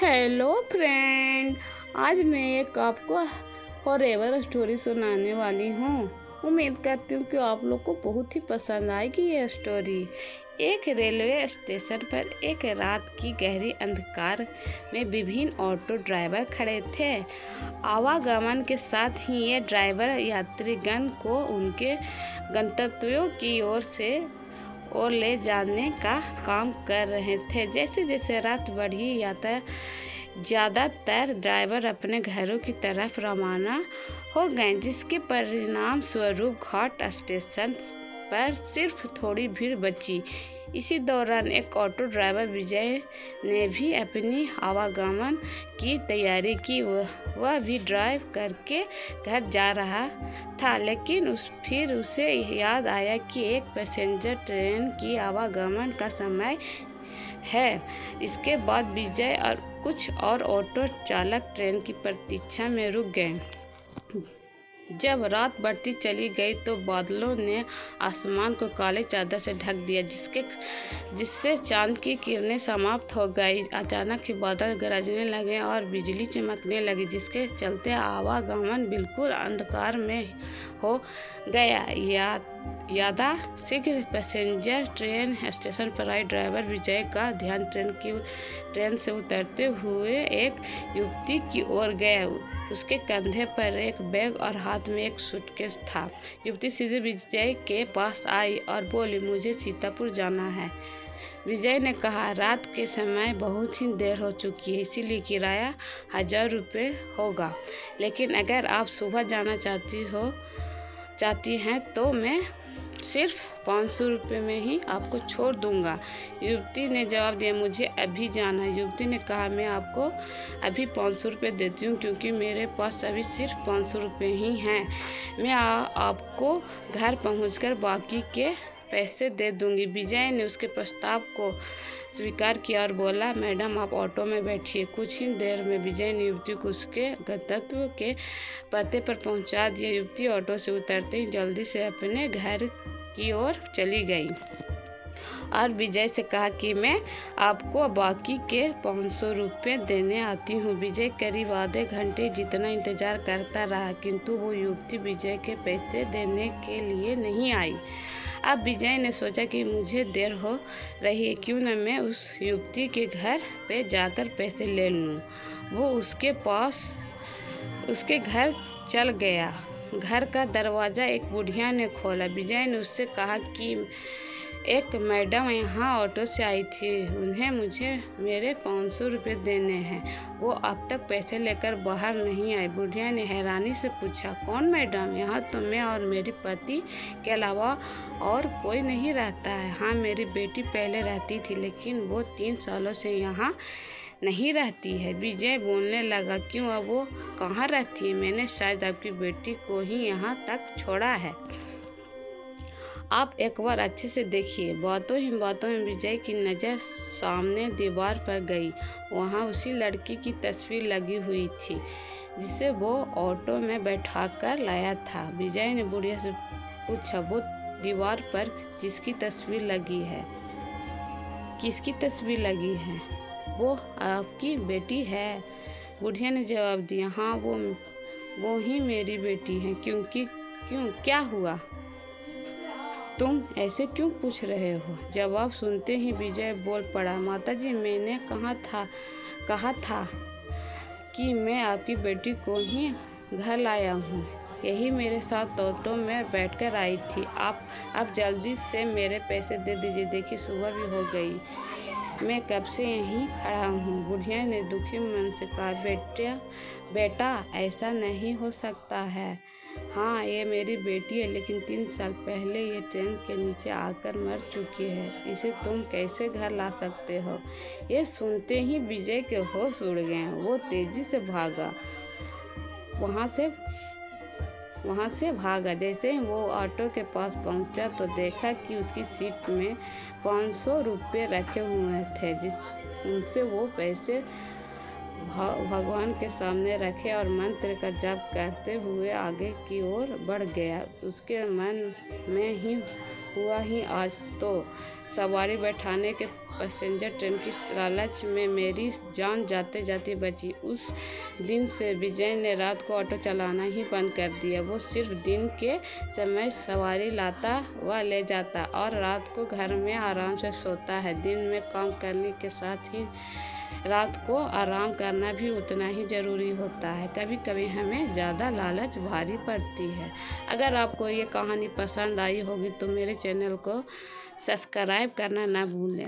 Hello friend, आज मैं एक आपको हॉरर स्टोरी सुनाने वाली हूँ। उम्मीद करती हूँ कि आप लोग को बहुत ही पसंद आएगी ये स्टोरी। एक रेलवे स्टेशन पर एक रात की गहरी अंधकार में विभिन्न ऑटो ड्राइवर खड़े थे। आवागमन के साथ ही ये ड्राइवर यात्रीगण को उनके गंतव्यों की ओर ले जाने का काम कर रहे थे। जैसे जैसे रात बढ़ी ज़्यादातर ड्राइवर अपने घरों की तरफ रवाना हो गए, जिसके परिणाम स्वरूप घाट स्टेशन पर सिर्फ थोड़ी भीड़ बची। इसी दौरान एक ऑटो ड्राइवर विजय ने भी अपनी आवागमन की तैयारी की। वह भी ड्राइव करके घर जा रहा था, लेकिन फिर उसे याद आया कि एक पैसेंजर ट्रेन की आवागमन का समय है। इसके बाद विजय और कुछ और ऑटो चालक ट्रेन की प्रतीक्षा में रुक गए। जब रात बढ़ती चली गई तो बादलों ने आसमान को काले चादर से ढक दिया, जिससे चांद की किरणें समाप्त हो गई। अचानक ही बादल गरजने लगे और बिजली चमकने लगी, जिसके चलते आवागमन बिल्कुल अंधकार में हो गया। शीघ्र पैसेंजर ट्रेन स्टेशन पर आई। ड्राइवर विजय का ध्यान ट्रेन से उतरते हुए एक युवती की ओर गया। उसके कंधे पर एक बैग और हाथ में एक सूटकेस था। युवती सीधे विजय के पास आई और बोली, मुझे सीतापुर जाना है। विजय ने कहा, रात के समय बहुत ही देर हो चुकी है, इसीलिए किराया 1000 रुपये होगा। लेकिन अगर आप सुबह जाना चाहती हैं तो मैं सिर्फ 500 रुपये में ही आपको छोड़ दूंगा। युवती ने जवाब दिया, मुझे अभी जाना है। युवती ने कहा, मैं आपको अभी 500 रुपये देती हूँ, क्योंकि मेरे पास अभी सिर्फ 500 रुपये ही हैं। मैं आपको घर पहुँचकर बाकी के पैसे दे दूँगी। विजय ने उसके प्रस्ताव को स्वीकार किया और बोला, मैडम आप ऑटो में बैठिए। कुछ ही देर में विजय ने युवती को उसके गंतव्य के पते पर पहुंचा दिया। युवती ऑटो से उतरते ही जल्दी से अपने घर की ओर चली गई और विजय से कहा कि मैं आपको बाकी के 500 रुपये देने आती हूँ। विजय करीब आधे घंटे जितना इंतजार करता रहा, किंतु वो युवती विजय के पैसे देने के लिए नहीं आई। अब विजय ने सोचा कि मुझे देर हो रही है, क्यों न मैं उस युवती के घर पे जाकर पैसे ले लूँ। वो उसके घर चल गया। घर का दरवाज़ा एक बुढ़िया ने खोला। विजय ने उससे कहा कि एक मैडम यहाँ ऑटो से आई थी, उन्हें मुझे मेरे 500 रुपये देने हैं। वो अब तक पैसे लेकर बाहर नहीं आई। बुढ़िया ने हैरानी से पूछा, कौन मैडम? यहाँ तो मैं और मेरे पति के अलावा और कोई नहीं रहता है। हाँ, मेरी बेटी पहले रहती थी, लेकिन वो 3 सालों से यहाँ नहीं रहती है। विजय बोलने लगा, क्यों, अब वो कहाँ रहती है? मैंने शायद आपकी बेटी को ही यहाँ तक छोड़ा है। आप एक बार अच्छे से देखिए। बातों ही बातों में विजय की नज़र सामने दीवार पर गई। वहाँ उसी लड़की की तस्वीर लगी हुई थी, जिसे वो ऑटो में बैठाकर लाया था। विजय ने बुढ़िया से पूछा, वो दीवार पर जिसकी तस्वीर लगी है, किसकी तस्वीर लगी है? वो आपकी बेटी है। बुढ़िया ने जवाब दिया, हाँ, वो ही मेरी बेटी है। क्यों, क्या हुआ? तुम ऐसे क्यों पूछ रहे हो? जवाब सुनते ही विजय बोल पड़ा, माताजी, मैंने कहा था कि मैं आपकी बेटी को ही घर लाया हूँ। यही मेरे साथ ऑटो में बैठकर आई थी। आप जल्दी से मेरे पैसे दे दीजिए। देखिए, सुबह भी हो गई, मैं कब से यहीं खड़ा हूँ। बुढ़िया ने दुखी मन से कहा, बेटा ऐसा नहीं हो सकता है। हाँ, ये मेरी बेटी है, लेकिन 3 साल पहले ये ट्रेन के नीचे आकर मर चुकी है। इसे तुम कैसे घर ला सकते हो? ये सुनते ही विजय के होश उड़ गए। वो तेजी से भागा, वहाँ से भागा। जैसे ही वो ऑटो के पास पहुँचा तो देखा कि उसकी सीट में 500 रुपये रखे हुए थे। उनसे वो पैसे भगवान के सामने रखे और मंत्र का जाप करते हुए आगे की ओर बढ़ गया। उसके मन में ही हुआ ही आज तो सवारी बैठाने के पैसेंजर ट्रेन की लालच में मेरी जान जाते जाते बची। उस दिन से विजय ने रात को ऑटो चलाना ही बंद कर दिया। वो सिर्फ दिन के समय सवारी लाता व ले जाता और रात को घर में आराम से सोता है। दिन में काम करने के साथ ही रात को आराम करना भी उतना ही ज़रूरी होता है। कभी कभी हमें ज़्यादा लालच भारी पड़ती है। अगर आपको ये कहानी पसंद आई होगी तो मेरे चैनल को सब्सक्राइब करना ना भूलें।